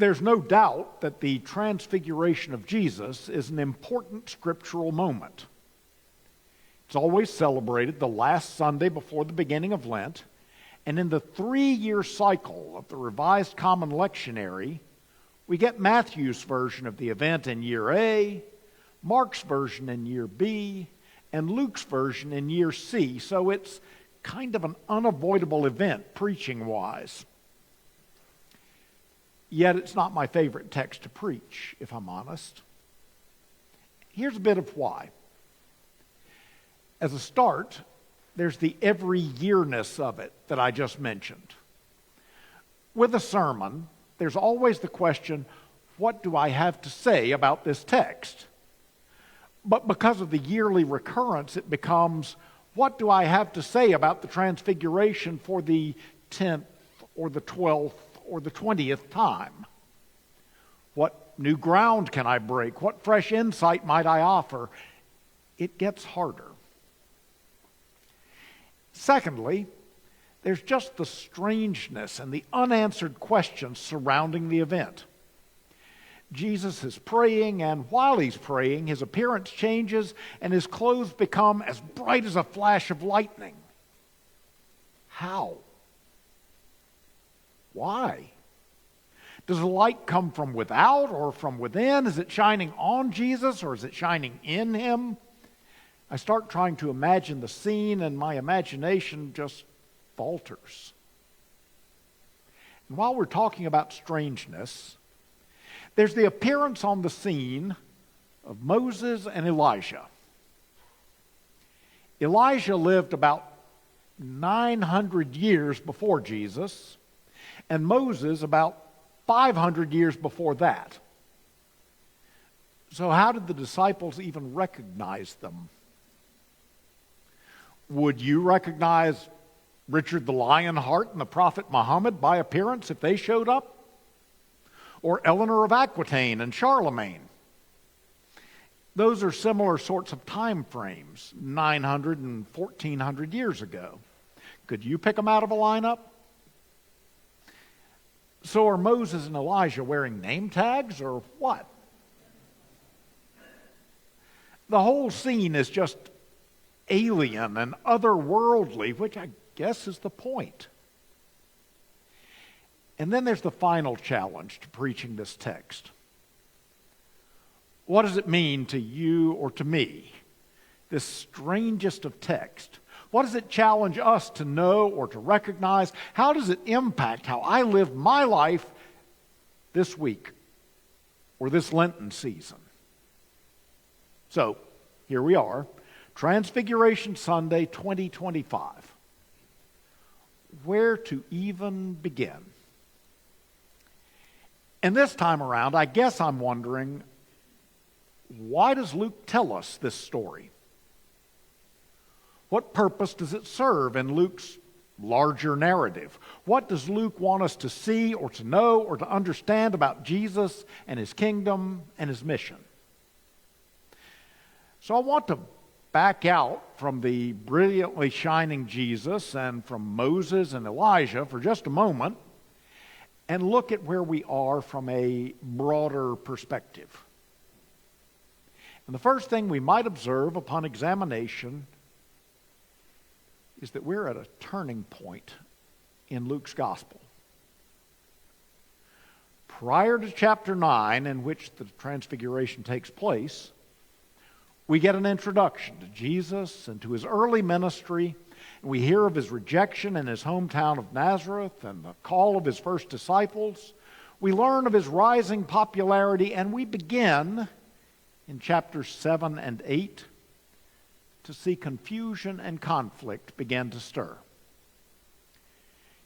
There's no doubt that the transfiguration of Jesus is an important scriptural moment. It's always celebrated the last Sunday before the beginning of Lent, and in the 3-year cycle of the Revised Common Lectionary, we get Matthew's version of the event in year A, Mark's version in year B, and Luke's version in year C, so it's kind of an unavoidable event preaching-wise. Yet it's not my favorite text to preach, if I'm honest. Here's a bit of why. As a start, there's the every-yearness of it that I just mentioned. With a sermon, there's always the question, what do I have to say about this text? But because of the yearly recurrence, it becomes, what do I have to say about the Transfiguration for the 10th or the 12th or the 20th time? What new ground can I break? What fresh insight might I offer? It gets harder. Secondly, there's just the strangeness and the unanswered questions surrounding the event. Jesus is praying, and while he's praying, his appearance changes and his clothes become as bright as a flash of lightning. How? Why? Does the light come from without or from within? Is it shining on Jesus or is it shining in him? I start trying to imagine the scene and my imagination just falters. And while we're talking about strangeness, there's the appearance on the scene of Moses and Elijah. Elijah lived about 900 years before Jesus, and Moses about 500 years before that. So how did the disciples even recognize them? Would you recognize Richard the Lionheart and the prophet Muhammad by appearance if they showed up? Or Eleanor of Aquitaine and Charlemagne? Those are similar sorts of time frames, 900 and 1400 years ago. Could you pick them out of a lineup? So are Moses and Elijah wearing name tags or what? The whole scene is just alien and otherworldly, which I guess is the point. And then there's the final challenge to preaching this text. What does it mean to you or to me, this strangest of text? What does it challenge us to know or to recognize? How does it impact how I live my life this week or this Lenten season? So, here we are, Transfiguration Sunday 2025. Where to even begin? And this time around, I guess I'm wondering, why does Luke tell us this story? What purpose does it serve in Luke's larger narrative? What does Luke want us to see or to know or to understand about Jesus and his kingdom and his mission? So I want to back out from the brilliantly shining Jesus and from Moses and Elijah for just a moment and look at where we are from a broader perspective. And the first thing we might observe upon examination is that we're at a turning point in Luke's gospel. Prior to chapter 9, in which the Transfiguration takes place, we get an introduction to Jesus and to his early ministry. And we hear of his rejection in his hometown of Nazareth and the call of his first disciples. We learn of his rising popularity, and we begin in chapters 7 and 8 to see confusion and conflict begin to stir.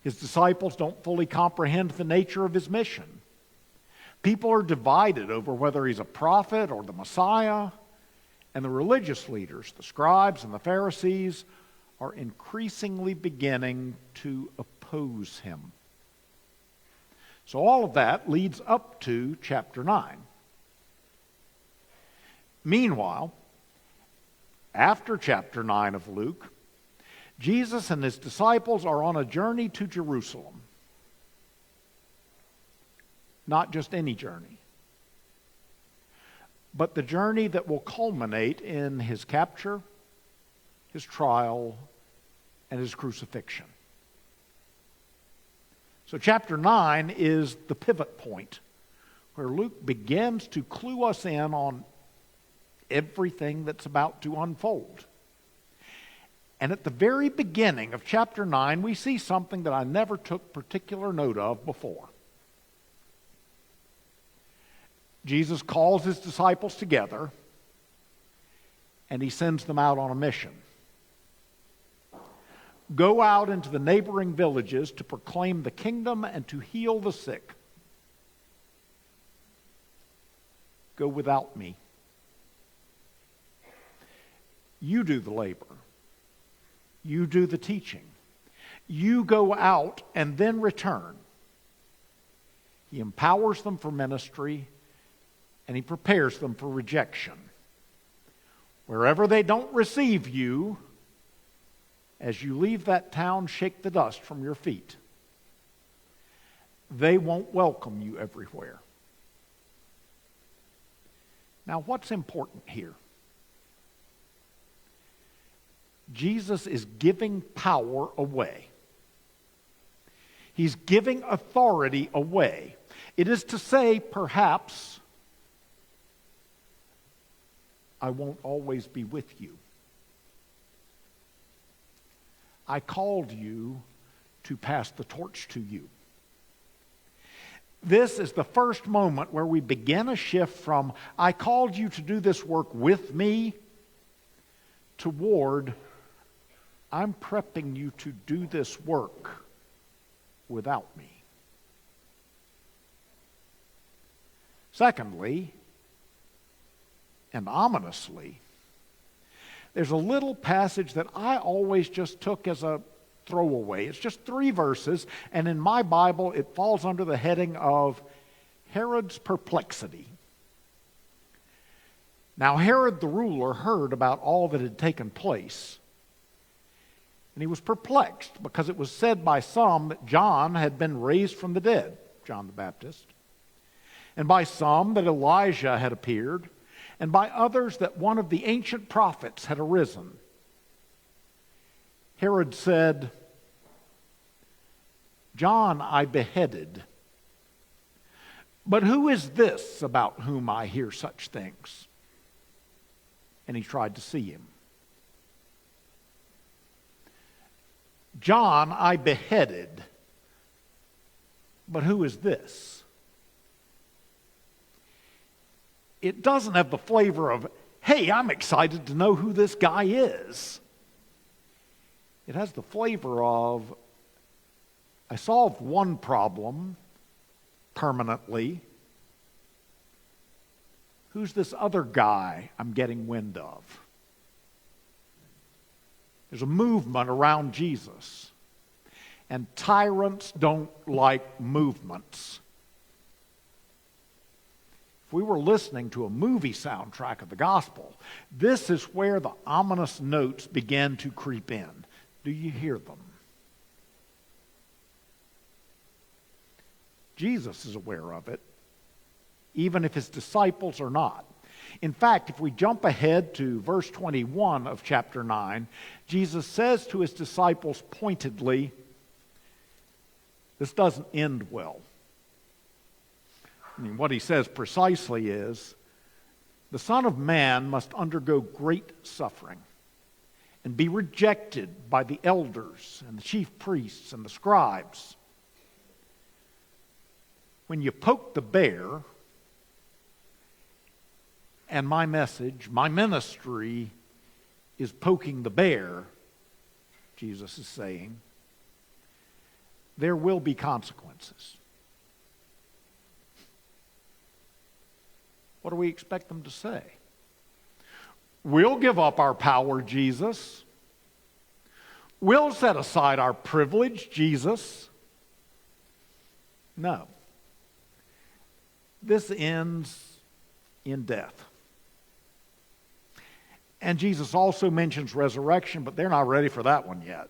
His disciples don't fully comprehend the nature of his mission. People are divided over whether he's a prophet or the Messiah. And the religious leaders, the scribes and the Pharisees, are increasingly beginning to oppose him. So all of that leads up to chapter 9. Meanwhile, after chapter 9 of Luke, Jesus and his disciples are on a journey to Jerusalem. not just any journey, but the journey that will culminate in his capture, his trial, and his crucifixion. So chapter 9 is the pivot point where Luke begins to clue us in on everything that's about to unfold. And at the very beginning of chapter 9, we see something that I never took particular note of before. Jesus calls his disciples together, and he sends them out on a mission. Go out into the neighboring villages to proclaim the kingdom and to heal the sick. Go without me. You do the labor. You do the teaching. You go out and then return. He empowers them for ministry, and he prepares them for rejection. Wherever they don't receive you, as you leave that town, shake the dust from your feet. They won't welcome you everywhere. Now, what's important here? Jesus is giving power away. He's giving authority away. It is to say, perhaps, I won't always be with you. I called you to pass the torch to you. This is the first moment where we begin a shift from, I called you to do this work with me, toward, I'm prepping you to do this work without me. Secondly, and ominously, there's a little passage that I always just took as a throwaway. It's just 3 verses, and in my Bible it falls under the heading of Herod's perplexity. Now Herod the ruler heard about all that had taken place, and he was perplexed because it was said by some that John had been raised from the dead, John the Baptist, and by some that Elijah had appeared, and by others that one of the ancient prophets had arisen. Herod said, John I beheaded, but who is this about whom I hear such things? And he tried to see him. John I beheaded, but who is this? It doesn't have the flavor of, hey, I'm excited to know who this guy is. It has the flavor of, I solved one problem permanently. Who's this other guy I'm getting wind of? There's a movement around Jesus, and tyrants don't like movements. If we were listening to a movie soundtrack of the gospel, this is where the ominous notes begin to creep in. Do you hear them? Jesus is aware of it, even if his disciples are not. In fact, if we jump ahead to verse 21 of chapter 9, Jesus says to his disciples pointedly, this doesn't end well. I mean, what he says precisely is, the Son of Man must undergo great suffering and be rejected by the elders and the chief priests and the scribes. When you poke the bear, and my message, my ministry is poking the bear, Jesus is saying, there will be consequences. What do we expect them to say? We'll give up our power, Jesus. We'll set aside our privilege, Jesus. No. This ends in death. And Jesus also mentions resurrection, but they're not ready for that one yet.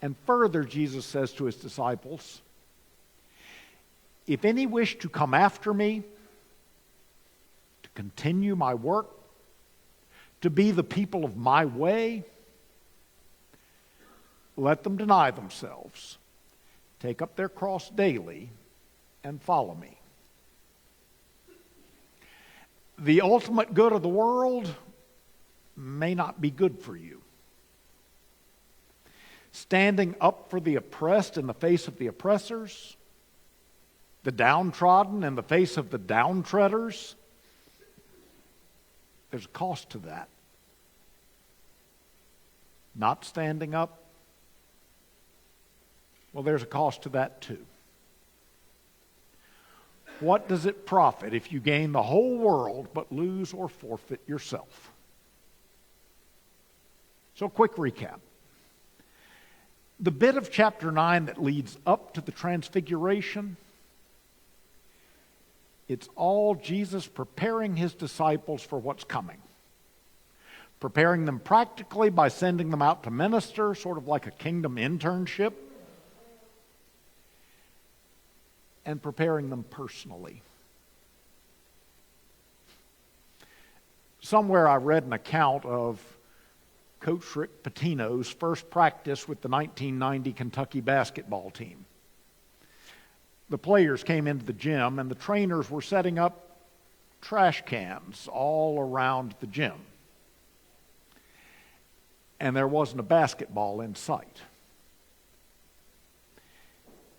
And further, Jesus says to his disciples, If any wish to come after me, to continue my work, to be the people of my way, let them deny themselves, take up their cross daily, and follow me. The ultimate good of the world may not be good for you. Standing up for the oppressed in the face of the oppressors, the downtrodden in the face of the downtreaders, there's a cost to that. Not standing up, well, there's a cost to that too. What does it profit if you gain the whole world but lose or forfeit yourself? So, quick recap. The bit of chapter 9 that leads up to the transfiguration, it's all Jesus preparing his disciples for what's coming. Preparing them practically by sending them out to minister, sort of like a kingdom internship, and preparing them personally. Somewhere I read an account of Coach Rick Pitino's first practice with the 1990 Kentucky basketball team. The players came into the gym and the trainers were setting up trash cans all around the gym. And there wasn't a basketball in sight.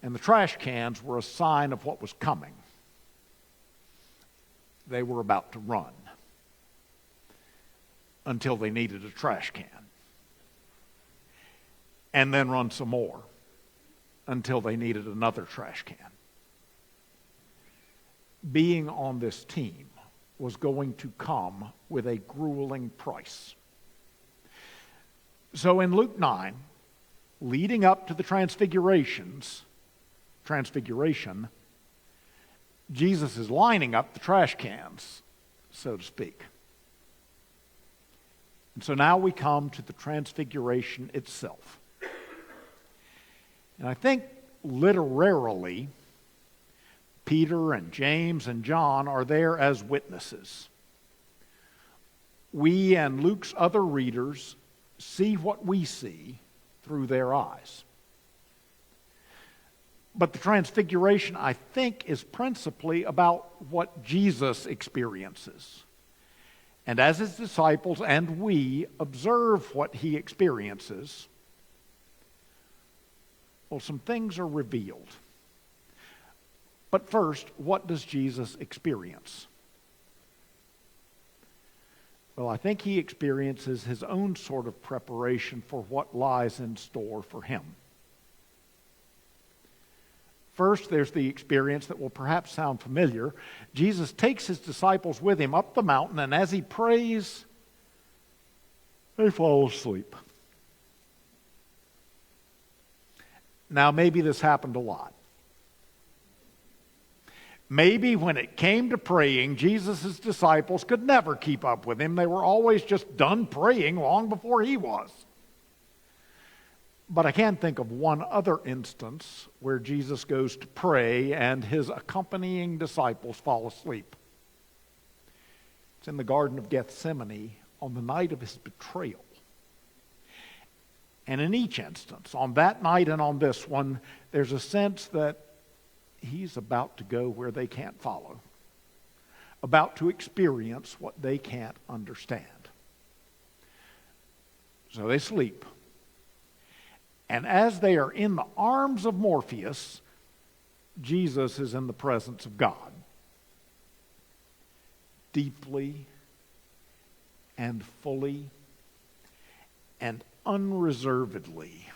And the trash cans were a sign of what was coming. They were about to run until they needed a trash can. And then run some more until they needed another trash can. Being on this team was going to come with a grueling price. So in Luke 9, leading up to the transfiguration, Jesus is lining up the trash cans, so to speak. And so now we come to the transfiguration itself. And I think literarily, Peter and James and John are there as witnesses. We and Luke's other readers see what we see through their eyes. But the transfiguration, I think, is principally about what Jesus experiences. And as his disciples and we observe what he experiences, well, some things are revealed. But first, what does Jesus experience? Well, I think he experiences his own sort of preparation for what lies in store for him. First, there's the experience that will perhaps sound familiar. Jesus takes his disciples with him up the mountain, and as he prays, they fall asleep. Now, maybe this happened a lot. Maybe when it came to praying, Jesus' disciples could never keep up with him. They were always just done praying long before he was. But I can think of one other instance where Jesus goes to pray and his accompanying disciples fall asleep. It's in the Garden of Gethsemane on the night of his betrayal. And in each instance, on that night and on this one, there's a sense that he's about to go where they can't follow, about to experience what they can't understand. So they sleep. And as they are in the arms of Morpheus, Jesus is in the presence of God. Deeply and fully and unreservedly.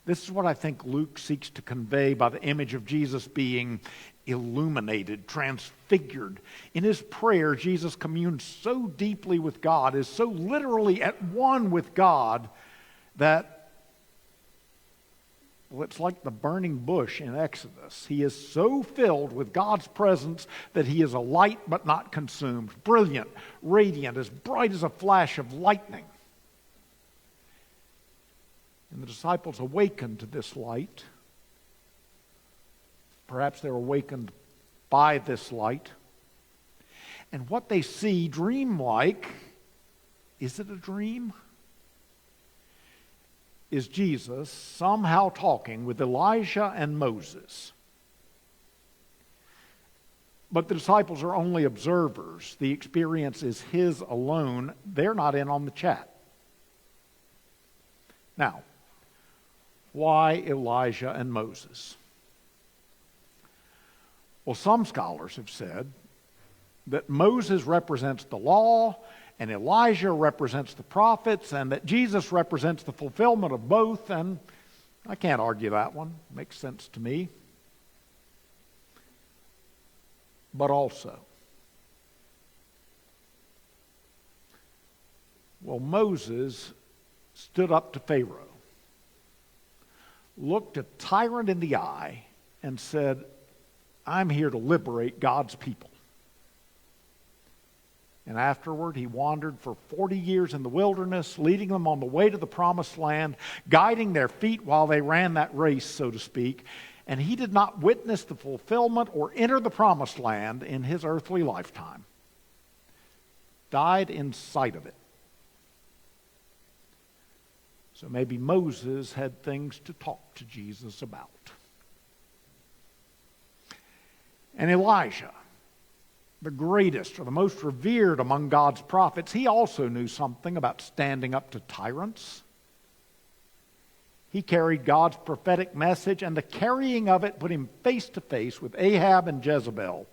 This is what I think Luke seeks to convey by the image of Jesus being illuminated, transfigured. In his prayer, Jesus communes so deeply with God, is so literally at one with God, that well, it's like the burning bush in Exodus. He is so filled with God's presence that he is a light but not consumed, brilliant, radiant, as bright as a flash of lightning. And the disciples awaken to this light. Perhaps they're awakened by this light. And what they see dream-like, is it a dream? Is Jesus somehow talking with Elijah and Moses. But the disciples are only observers. The experience is his alone. They're not in on the chat. Now, why Elijah and Moses? Well, some scholars have said that Moses represents the law and Elijah represents the prophets and that Jesus represents the fulfillment of both, and I can't argue that one. Makes sense to me. But also, well, Moses stood up to Pharaoh, looked a tyrant in the eye, and said, I'm here to liberate God's people. And afterward, he wandered for 40 years in the wilderness, leading them on the way to the promised land, guiding their feet while they ran that race, so to speak. And he did not witness the fulfillment or enter the promised land in his earthly lifetime. Died in sight of it. So maybe Moses had things to talk to Jesus about. And Elijah, the greatest or the most revered among God's prophets, he also knew something about standing up to tyrants. He carried God's prophetic message, and the carrying of it put him face to face with Ahab and Jezebel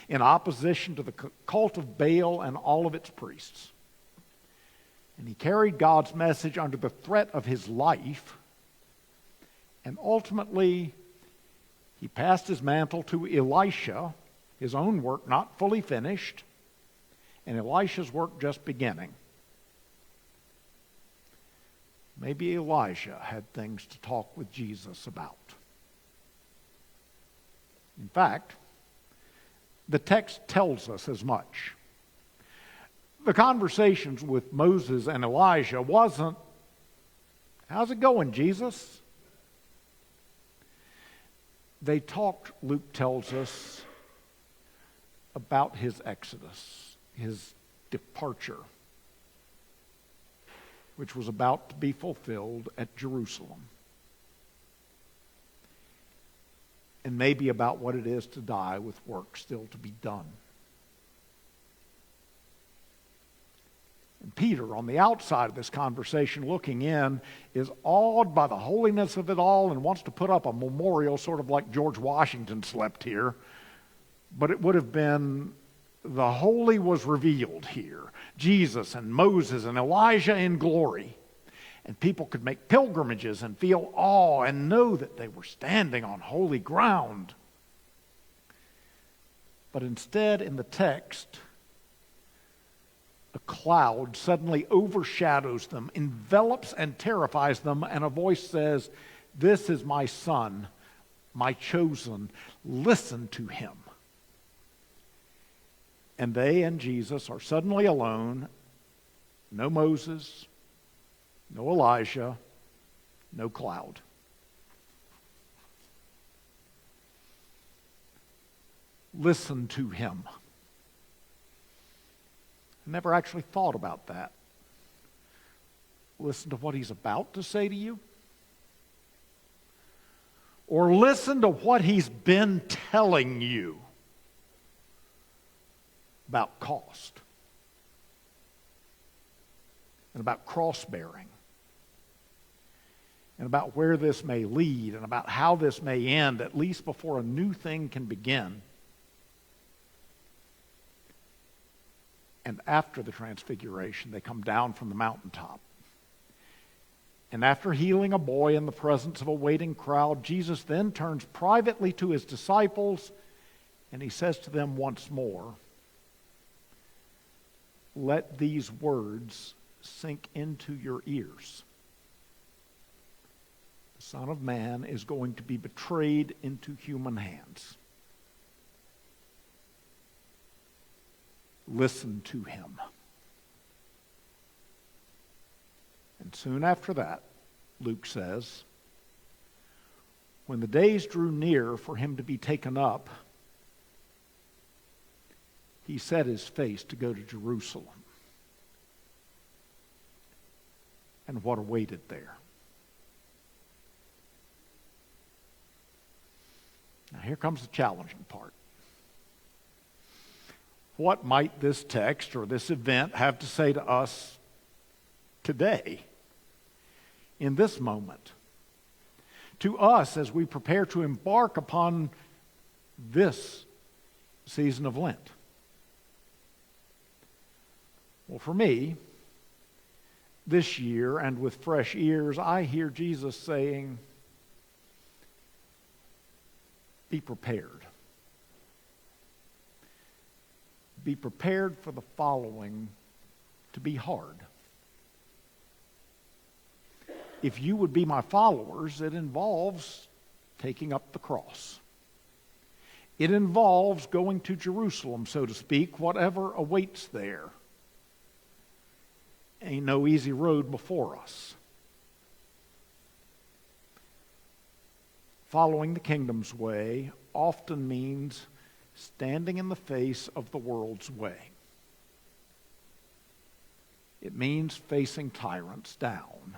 in opposition to the cult of Baal and all of its priests. And he carried God's message under the threat of his life, and ultimately he passed his mantle to Elisha, his own work not fully finished, and Elisha's work just beginning. Maybe Elijah had things to talk with Jesus about. In fact, the text tells us as much. The conversations with Moses and Elijah wasn't, how's it going, Jesus? They talked, Luke tells us, about his exodus, his departure, which was about to be fulfilled at Jerusalem. And maybe about what it is to die with work still to be done. And Peter, on the outside of this conversation looking in, is awed by the holiness of it all and wants to put up a memorial, sort of like George Washington slept here. But it would have been, the holy was revealed here. Jesus and Moses and Elijah in glory. And people could make pilgrimages and feel awe and know that they were standing on holy ground. But instead, in the text, a cloud suddenly overshadows them, envelops and terrifies them, and a voice says, "This is my son, my chosen. Listen to him." And they and Jesus are suddenly alone. No Moses, no Elijah, no cloud. Listen to him. I never actually thought about that. Listen to what he's about to say to you? Or listen to what he's been telling you about cost and about cross-bearing and about where this may lead and about how this may end, at least before a new thing can begin. And after the transfiguration, they come down from the mountaintop. And after healing a boy in the presence of a waiting crowd, Jesus then turns privately to his disciples and he says to them once more, "Let these words sink into your ears. The Son of Man is going to be betrayed into human hands. Listen to him." And soon after that, Luke says, when the days drew near for him to be taken up, he set his face to go to Jerusalem. And what awaited there? Now here comes the challenging part. What might this text or this event have to say to us today, in this moment? To us as we prepare to embark upon this season of Lent? Well, for me, this year and with fresh ears, I hear Jesus saying, be prepared. Be prepared for the following to be hard. If you would be my followers, it involves taking up the cross. It involves going to Jerusalem, so to speak, whatever awaits there. Ain't no easy road before us. Following the kingdom's way often means standing in the face of the world's way. It means facing tyrants down.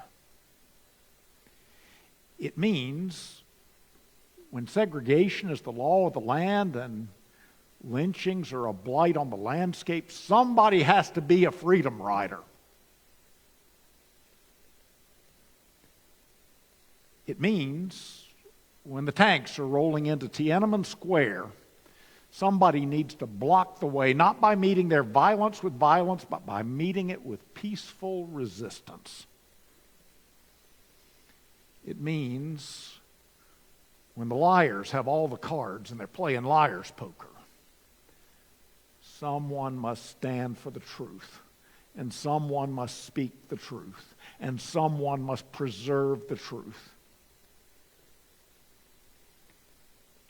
It means when segregation is the law of the land and lynchings are a blight on the landscape, somebody has to be a freedom rider. It means when the tanks are rolling into Tiananmen Square, somebody needs to block the way, not by meeting their violence with violence, but by meeting it with peaceful resistance. It means when the liars have all the cards and they're playing liar's poker, someone must stand for the truth, and someone must speak the truth, and someone must preserve the truth.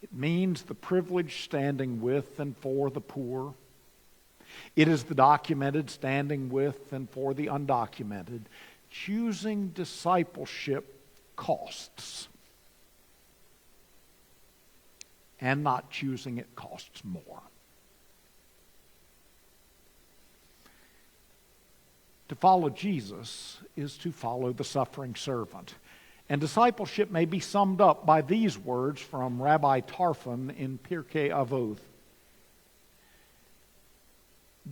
It means the privileged standing with and for the poor. It is the documented standing with and for the undocumented. Choosing discipleship costs. And not choosing it costs more. To follow Jesus is to follow the suffering servant. And discipleship may be summed up by these words from Rabbi Tarfon in Pirkei Avot.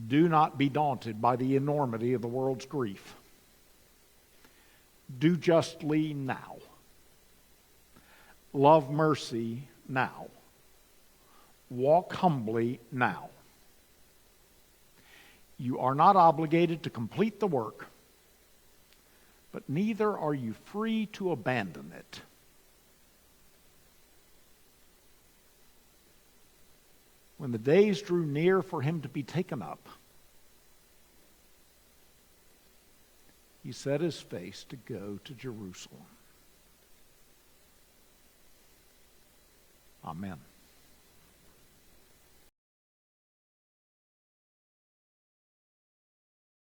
Do not be daunted by the enormity of the world's grief. Do justly now. Love mercy now. Walk humbly now. You are not obligated to complete the work, but neither are you free to abandon it. When the days drew near for him to be taken up, he set his face to go to Jerusalem. Amen.